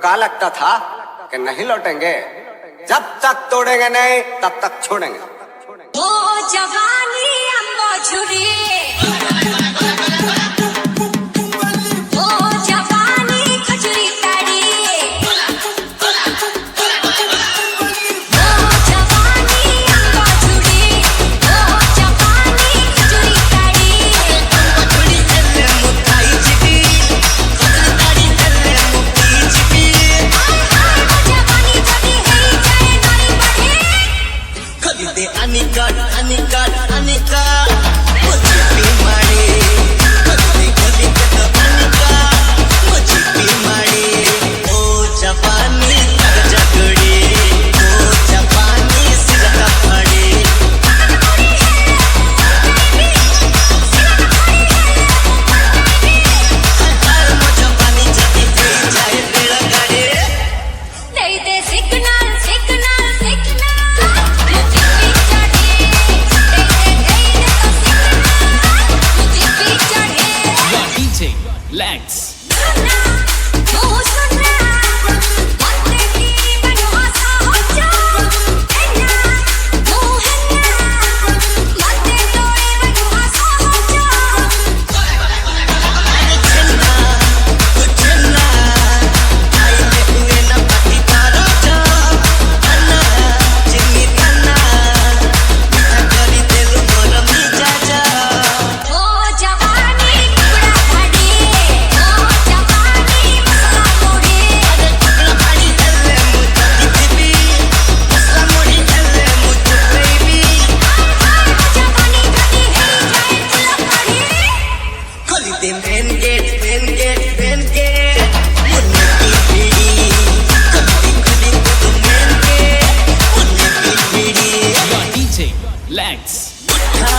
क्या लगता था कि नहीं लौटेंगे? जब तक तोड़ेंगे नहीं तब तक छोड़ेंगे। ओ जवानी अम्बो छुरी, ओ जवानी खजूरी ताड़ी, ओ जवानी अम्बो छुरी, ओ जवानी खजूरी ताड़ी, खजूरी एले मुकाई चिटी, खजूरी ताड़ी एले मुकाई चिटी। हाय ओ जवानी जदी है जाए नारी बढ़े, खली दे अनिकाट अनिकाट अनिकाट मुझे भी मारे, खली दे तो अनिकाट मुझे भी मारे। ओ जवानी तक जगड़ी, ओ जवानी सिरका फड़े। हाय मो जवानी जदी है जाए बेड़ा गाड़े। दे दे सिग्नल सिग्नल सिग्नल, मुझे भी चढ़े, दे दे तो सिग्नल, मुझे भी चढ़े। Your DJ Lex. ओ सुनना बातें की बनू आसा हो जा, ऐना मोहना बातें तोड़े बनू आसा हो जा। अरे चन्ना तू चन्ना आईने हुए ना पति तारो जा। अन्ना चिन्नी तन्ना मिठा करी देलु मोर मीजा जा। ओ जवानी टुकड़ा भाड़ी, ओ जवानी मसला मोड़े, अरे टुकड़ा भाड़ी एले मुझे दिखबी, मसला मोड़ी एले मुझे बेबी। हाय ओ जवानी जदी है जाए चला पड़े। खोली दे main gate main gate main gate मुन्ने की पीड़ी। खोली दे तो मेन गेट मुन्ने की पीड़ी। Your DJ Lex. उठा